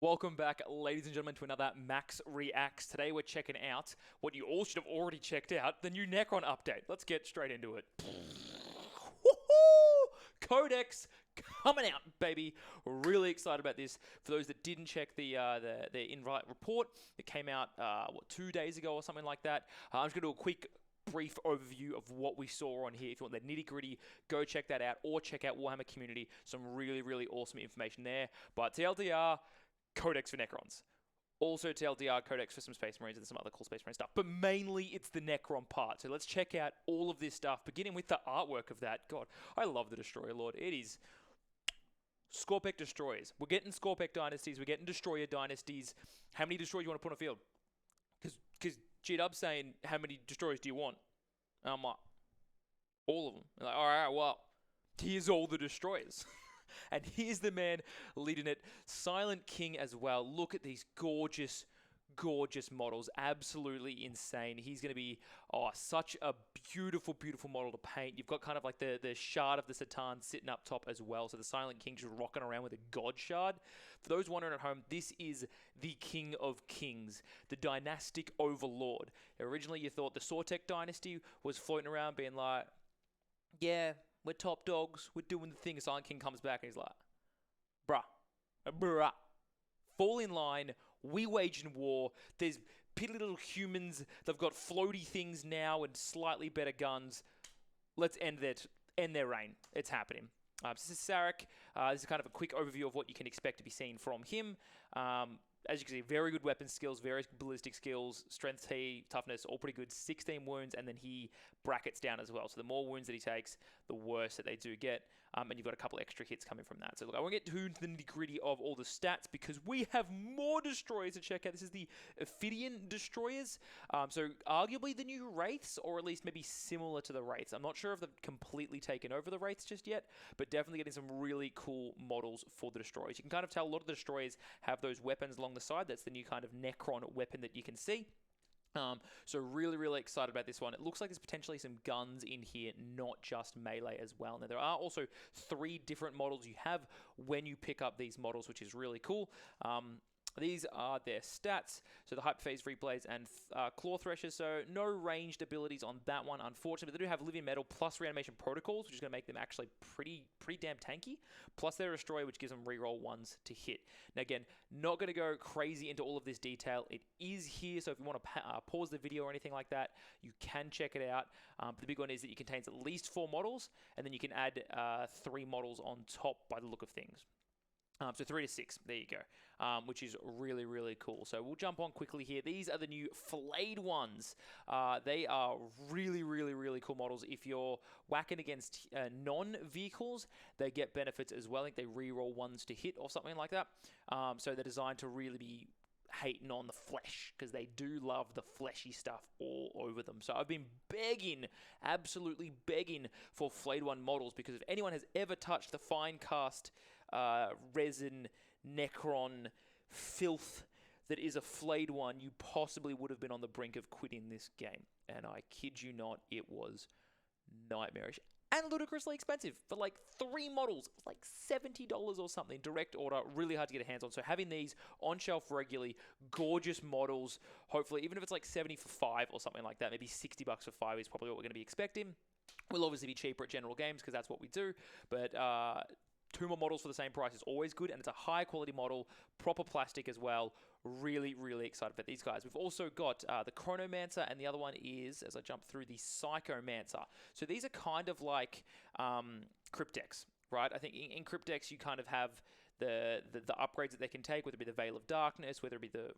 Welcome back, ladies and gentlemen, to another Max Reacts. Today we're checking out what you all should have already checked out, the new Necron update. Let's get straight into it. Woohoo! Codex coming out, baby. We're really excited about this. For those that didn't check the invite report, it came out, 2 days ago or something like that. I'm just going to do a quick brief overview of what we saw on here. If you want the nitty gritty, go check that out, or check out Warhammer Community. Some really, really awesome information there. But TLDR, Codex for Necrons. Also TLDR Codex for some Space Marines and some other cool Space Marine stuff. But mainly it's the Necron part. So let's check out all of this stuff, beginning with the artwork of that. God, I love the Destroyer Lord. It is Scorpec Destroyers. We're getting Scorpec Dynasties. We're getting Destroyer Dynasties. How many Destroyers do you want to put on the field? Because G-Dub's saying, how many Destroyers do you want? And I'm like, all of them. I'm like, all right, well, here's all the Destroyers. And here's the man leading it, Silent King as well. Look at these gorgeous, gorgeous models. Absolutely insane. He's going to be, such a beautiful, beautiful model to paint. You've got kind of like the shard of the Satan sitting up top as well. So the Silent King just rocking around with a God shard. For those wondering at home, this is the King of Kings, the dynastic overlord. Originally, you thought the Sortek dynasty was floating around being like, yeah, we're top dogs. We're doing the thing. Silent King comes back and he's like, bruh, fall in line. We waging war. There's piddly little humans. They've got floaty things now and slightly better guns. Let's end their reign. It's happening. This is Sarek. This is kind of a quick overview of what you can expect to be seen from him. As you can see, very good weapon skills, very ballistic skills, strength T, toughness, all pretty good. 16 wounds, and then he brackets down as well. So the more wounds that he takes, the worse that they do get. And you've got a couple extra hits coming from that. So look, I won't get too into the nitty-gritty of all the stats because we have more destroyers to check out. This is the OPHYDIAN destroyers. So arguably the new Wraiths, or at least maybe similar to the Wraiths. I'm not sure if they've completely taken over the Wraiths just yet, but definitely getting some really cool models for the destroyers. You can kind of tell a lot of the destroyers have those weapons along the side. That's the new kind of Necron weapon that you can see. So really, really excited about this one. It looks like there's potentially some guns in here, not just melee as well. Now, there are also 3 different models you have when you pick up these models, which is really cool. These are their stats. So the Hyperphase Replays and Claw Threshers. So no ranged abilities on that one, unfortunately. But they do have Living Metal plus Reanimation Protocols, which is going to make them actually pretty damn tanky. Plus their Destroyer, which gives them reroll 1s to hit. Now again, not going to go crazy into all of this detail. It is here, so if you want to pause the video or anything like that, you can check it out. But the big one is that it contains at least 4 models, and then you can add 3 models on top by the look of things. So 3 to 6, there you go, which is really, really cool. So we'll jump on quickly here. These are the new flayed ones. They are really, really, really cool models. If you're whacking against non-vehicles, they get benefits as well. I think they reroll 1s to hit or something like that. So they're designed to really be hating on the flesh because they do love the fleshy stuff all over them. So I've been begging, absolutely begging for flayed one models because if anyone has ever touched the fine cast resin Necron filth that is a flayed one, you possibly would have been on the brink of quitting this game. And I kid you not, it was nightmarish. And ludicrously expensive for like 3 models. It was like $70 or something. Direct order, really hard to get a hands on. So having these on shelf regularly, gorgeous models, hopefully, even if it's like 70 for 5 or something like that, maybe 60 bucks for 5 is probably what we're going to be expecting. We'll obviously be cheaper at General Games because that's what we do. But 2 more models for the same price is always good, and it's a high quality model, proper plastic as well. Really, really excited about these guys. We've also got the Chronomancer, and the other one is, as I jump through, the Psychomancer. So these are kind of like Cryptex, right? I think in Cryptex you kind of have the upgrades that they can take, whether it be the Veil of Darkness, whether it be the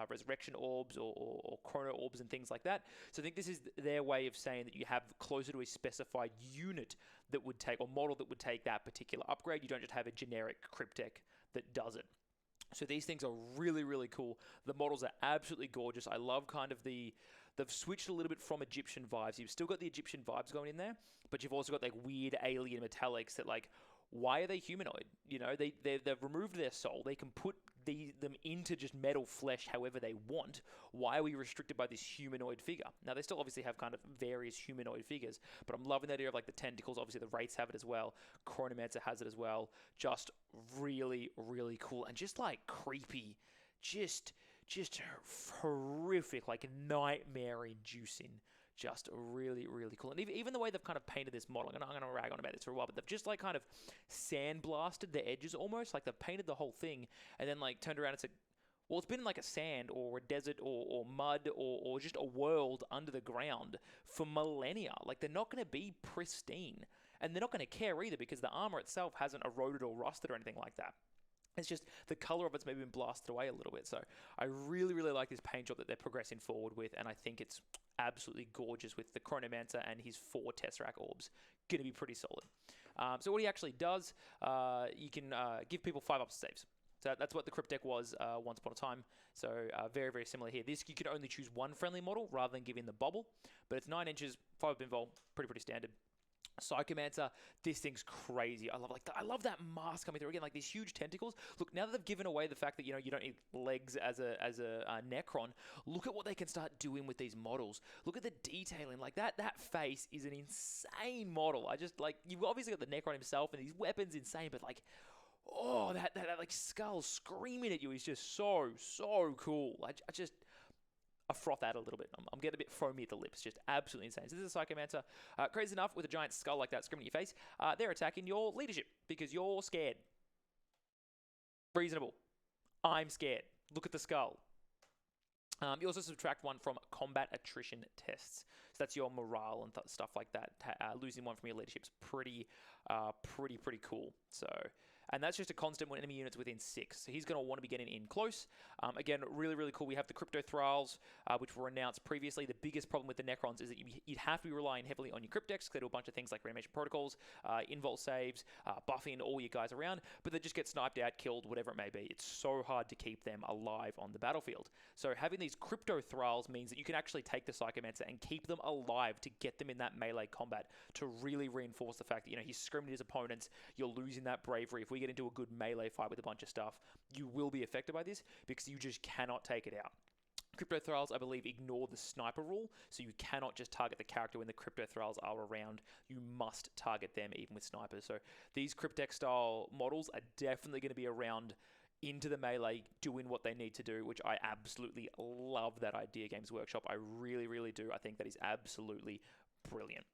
Resurrection Orbs or Chrono Orbs and things like that. So I think this is their way of saying that you have closer to a specified unit that would take, or model that would take that particular upgrade. You don't just have a generic Cryptek that does it. So these things are really, really cool. The models are absolutely gorgeous. I love kind of they've switched a little bit from Egyptian vibes. You've still got the Egyptian vibes going in there, but you've also got like weird alien metallics that like why are they humanoid? You know, they've removed their soul. They can put them into just metal flesh however they want. Why are we restricted by this humanoid figure? Now, they still obviously have kind of various humanoid figures, but I'm loving the idea of like the tentacles. Obviously, the Wraiths have it as well. Chronomancer has it as well. Just really, really cool and just like creepy. Just horrific, like nightmare-inducing. Just really, really cool. And even the way they've kind of painted this model, I'm going to rag on about this for a while, but they've just like kind of sandblasted the edges almost. Like they've painted the whole thing and then like turned around and said, well, it's been in like a sand or a desert or mud or just a world under the ground for millennia. Like they're not going to be pristine. And they're not going to care either because the armor itself hasn't eroded or rusted or anything like that. It's just the color of it's maybe been blasted away a little bit. So I really, really like this paint job that they're progressing forward with, and I think it's absolutely gorgeous with the Chronomancer and his 4 Tesseract orbs. Going to be pretty solid. So what he actually does, you can give people 5 up saves. So that's what the Crypt deck was once upon a time. So very, very similar here. This, you can only choose one friendly model rather than giving the bubble, but it's 9 inches, 5 pinball, pretty standard. Psychomancer, this thing's crazy. I love that mask coming through again, like these huge tentacles. Look, now that they've given away the fact that you don't need legs as a Necron, look at what they can start doing with these models. Look at the detailing, like that face is an insane model. I just like, you've obviously got the Necron himself and his weapons insane, but like, oh, that like skull screaming at you is just so cool. I froth out a little bit. I'm getting a bit foamy at the lips. Just absolutely insane. So this is a Psychomancer. Crazy enough, with a giant skull like that screaming at your face, they're attacking your leadership because you're scared. Reasonable. I'm scared. Look at the skull. You also subtract 1 from combat attrition tests. So that's your morale and stuff like that. Losing 1 from your leadership's pretty cool. So... And that's just a constant when enemy units within 6. So he's going to want to be getting in close. Again, really, really cool. We have the Crypto Thralls, which were announced previously. The biggest problem with the Necrons is that you'd have to be relying heavily on your Crypt decks because they do a bunch of things like reanimation protocols, invult saves, buffing all your guys around, but they just get sniped out, killed, whatever it may be. It's so hard to keep them alive on the battlefield. So having these Crypto Thralls means that you can actually take the Psychomancer and keep them alive to get them in that melee combat to really reinforce the fact that, he's screaming at his opponents, you're losing that bravery. If we get into a good melee fight with a bunch of stuff, you will be affected by this because you just cannot take it out. Crypto Thralls, I believe, ignore the sniper rule, so you cannot just target the character when the Crypto Thralls are around. You must target them even with snipers. So these Cryptech style models are definitely going to be around into the melee doing what they need to do, which I absolutely love that idea, Games Workshop. I really, really do. I think that is absolutely brilliant.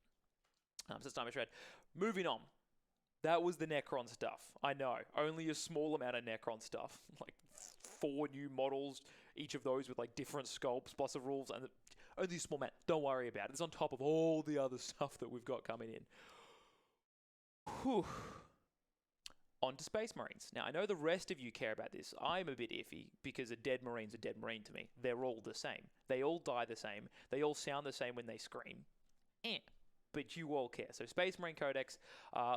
So it's time to shred. Moving on. That was the Necron stuff. I know. Only a small amount of Necron stuff. Like 4 new models, each of those with like different sculpts, plus the rules, and only a small amount. Don't worry about it. It's on top of all the other stuff that we've got coming in. Whew. On to Space Marines. Now, I know the rest of you care about this. I'm a bit iffy because a dead Marine's a dead Marine to me. They're all the same. They all die the same. They all sound the same when they scream. But you all care. So Space Marine Codex,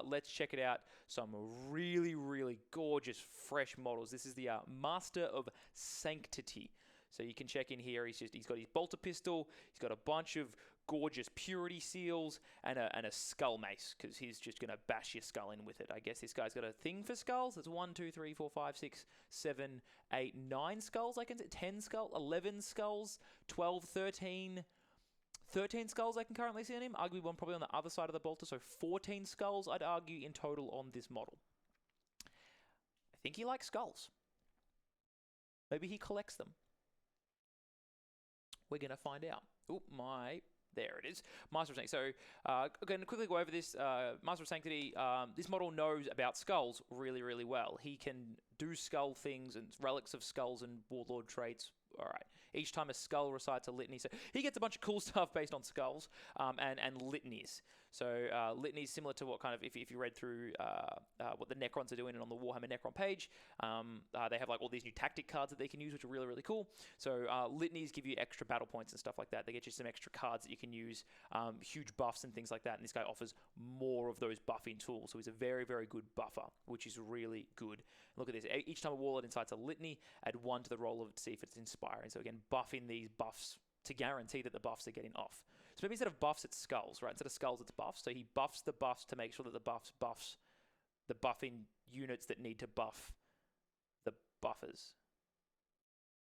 let's check it out. Some really, really gorgeous, fresh models. This is the Master of Sanctity. So you can check in here. He's got his bolter pistol. He's got a bunch of gorgeous purity seals and a skull mace because he's just going to bash your skull in with it. I guess this guy's got a thing for skulls. It's 1, 2, 3, 4, 5, 6, 7, 8, 9 skulls. I can say 10 skulls, 11 skulls, 12, 13 skulls I can currently see on him. Arguably one probably on the other side of the bolter, so 14 skulls I'd argue in total on this model. I think he likes skulls. Maybe he collects them. We're going to find out. There it is. Master of Sanctity. So, I'm going to quickly go over this. Master of Sanctity, this model knows about skulls really, really well. He can do skull things and relics of skulls and warlord traits. All right. Each time a skull recites a litany. So he gets a bunch of cool stuff based on skulls and litanies. So litanies similar to what kind of, if you read through what the Necrons are doing on the Warhammer Necron page, they have like all these new tactic cards that they can use, which are really, really cool. So litanies give you extra battle points and stuff like that. They get you some extra cards that you can use, huge buffs and things like that. And this guy offers more of those buffing tools. So he's a very, very good buffer, which is really good. Look at this. Each time a warlord incites a litany, add 1 to the roll of to see if it's inspiring. So again, buffing these buffs to guarantee that the buffs are getting off. So maybe instead of buffs, it's skulls, right? Instead of skulls, it's buffs. So he buffs the buffs to make sure that the buffs the buffing units that need to buff the buffers.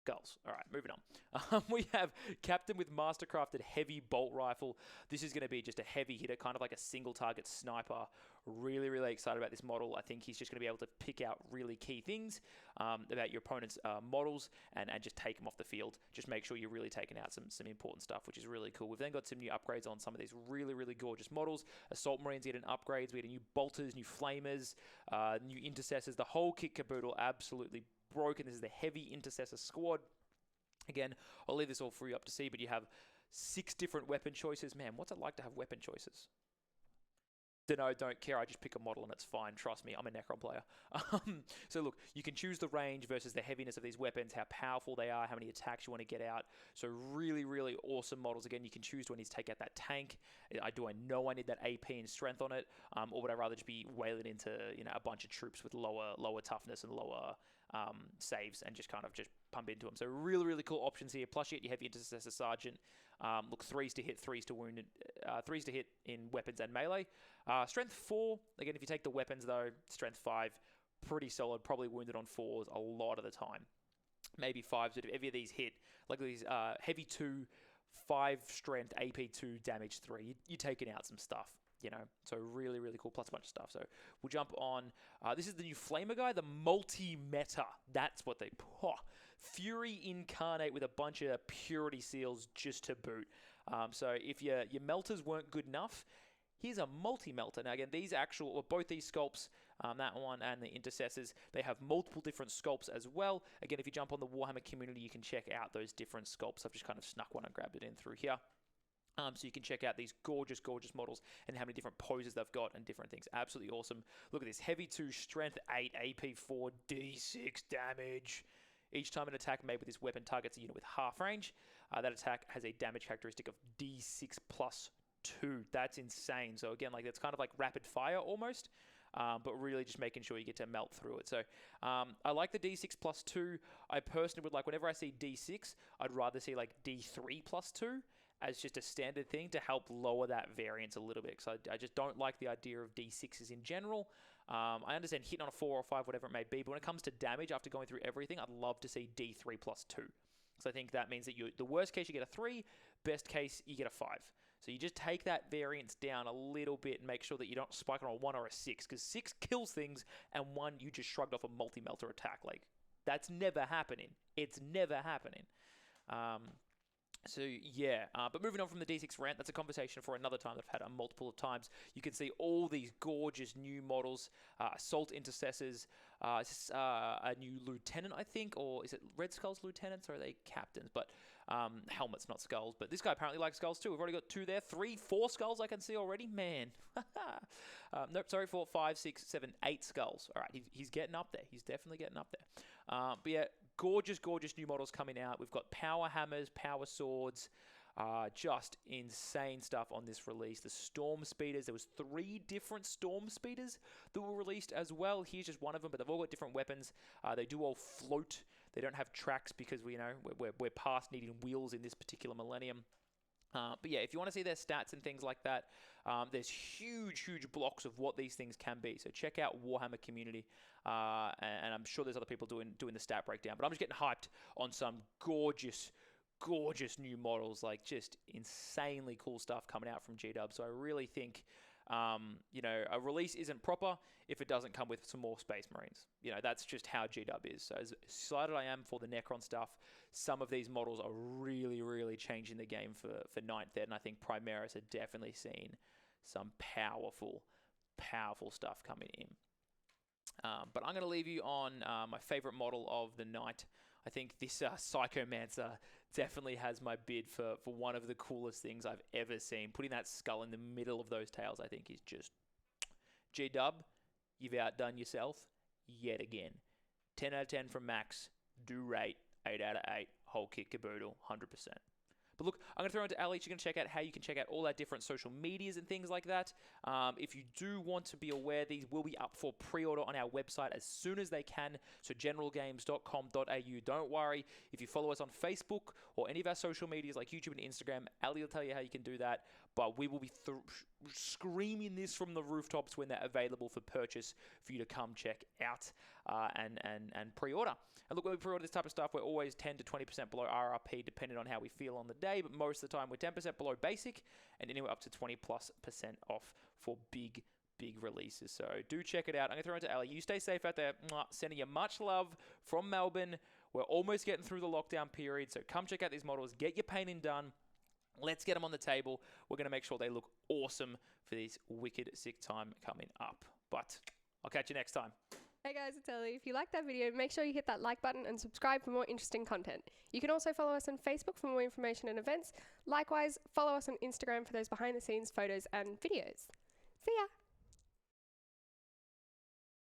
Skulls. All right, moving on. We have Captain with Mastercrafted Heavy Bolt Rifle. This is going to be just a heavy hitter, kind of like a single target sniper. Really, really excited about this model. I think he's just going to be able to pick out really key things about your opponent's models and just take them off the field. Just make sure you're really taking out some important stuff, which is really cool. We've then got some new upgrades on some of these really, really gorgeous models. Assault Marines getting upgrades. We had new bolters, new flamers, new intercessors. The whole kit caboodle absolutely broken. This is the Heavy Intercessor Squad. Again, I'll leave this all for you up to see, but you have 6 different weapon choices. Man, what's it like to have weapon choices? Don't care. I just pick a model and it's fine. Trust me, I'm a Necron player. So look, you can choose the range versus the heaviness of these weapons, how powerful they are, how many attacks you want to get out. So really, really awesome models. Again, you can choose to take out that tank. I know I need that AP and strength on it, or would I rather just be wailing into a bunch of troops with lower toughness and lower saves and just pump into them. So really, really cool options here. Plus you get your Heavy Intercessor Sergeant. Look, 3s to hit, 3s to wound, 3s to hit in weapons and melee. Strength 4, again, if you take the weapons though, strength 5, pretty solid, probably wounded on 4s a lot of the time. Maybe 5s, but if any of these hit, like these heavy 2, 5 strength, AP 2, damage 3, you're taking out some stuff. So really, really cool, plus a bunch of stuff. So we'll jump on. This is the new Flamer guy, the multi-meta. That's what they... Fury Incarnate with a bunch of Purity Seals just to boot. So if your melters weren't good enough, here's a multi-melter. Now again, both these sculpts, that one and the Intercessors, they have multiple different sculpts as well. Again, if you jump on the Warhammer community, you can check out those different sculpts. I've just kind of snuck one and grabbed it in through here. So you can check out these gorgeous, gorgeous models and how many different poses they've got and different things. Absolutely awesome. Look at this. Heavy 2, Strength 8, AP 4, D6 damage. Each time an attack made with this weapon targets a unit with half range, that attack has a damage characteristic of D6 plus 2. That's insane. So again, that's kind of like rapid fire almost, but really just making sure you get to melt through it. So I like the D6 plus 2. I personally would whenever I see D6, I'd rather see D3 plus 2 as just a standard thing to help lower that variance a little bit. So I just don't like the idea of D6s in general. I understand hitting on a 4 or 5, whatever it may be, but when it comes to damage, after going through everything, I'd love to see D3 plus 2. So I think that means that the worst case, you get a 3, best case, you get a 5. So you just take that variance down a little bit and make sure that you don't spike on a 1 or a 6, because 6 kills things, and 1, you just shrugged off a multi-melter attack. That's never happening. It's never happening. So yeah, but moving on from the D6 rant, that's a conversation for another time that I've had multiple of times. You can see all these gorgeous new models, Assault Intercessors, a new Lieutenant, I think, or is it Red Skull's Lieutenants, or are they Captains? But helmets, not skulls. But this guy apparently likes skulls too. We've already got 2 there, 3, 4 skulls I can see already. Man. Nope, sorry, 4, 5, 6, 7, 8 skulls. All right, he's getting up there. He's definitely getting up there. But yeah, gorgeous, gorgeous new models coming out. We've got power hammers, power swords, just insane stuff on this release. The Storm Speeders, there was 3 different Storm Speeders that were released as well. Here's just one of them, but they've all got different weapons. They do all float. They don't have tracks because we're past needing wheels in this particular millennium. But yeah, if you want to see their stats and things like that, there's huge blocks of what these things can be. So check out Warhammer community, and I'm sure there's other people doing the stat breakdown. But I'm just getting hyped on some gorgeous new models, just insanely cool stuff coming out from G-Dub. So I really think, a release isn't proper if it doesn't come with some more Space Marines. That's just how G-Dub is. So as excited I am for the Necron stuff, some of these models are really changing the game for Ninth Ed, and I think Primaris are definitely seeing some powerful stuff coming in. But I'm going to leave you on my favorite model of the night. I think this Psychomancer definitely has my bid for one of the coolest things I've ever seen. Putting that skull in the middle of those tails, I think, is just... G-Dub, you've outdone yourself yet again. 10 out of 10 from Max. Do rate 8 out of 8. Whole kit caboodle, 100%. But look, I'm going to throw into Alex. You're going to check out how you can check out all our different social medias and things like that. If you do want to be aware, these will be up for pre-order on our website as soon as they can. So generalgames.com.au. Don't worry. If you follow us on Facebook or any of our social medias like YouTube and Instagram, Ali will tell you how you can do that. but we will be screaming this from the rooftops when they're available for purchase for you to come check out and pre-order. And look, when we pre-order this type of stuff, we're always 10 to 20% below RRP, depending on how we feel on the day, but most of the time we're 10% below basic and anywhere up to 20+% off for big releases. So do check it out. I'm going to throw it to Ali. You stay safe out there. Mwah. Sending you much love from Melbourne. We're almost getting through the lockdown period, so come check out these models. Get your painting done. Let's get them on the table. We're going to make sure they look awesome for this wicked sick time coming up. But I'll catch you next time. Hey guys, it's Ellie. If you liked that video, make sure you hit that like button and subscribe for more interesting content. You can also follow us on Facebook for more information and events. Likewise, follow us on Instagram for those behind the scenes photos and videos. See ya!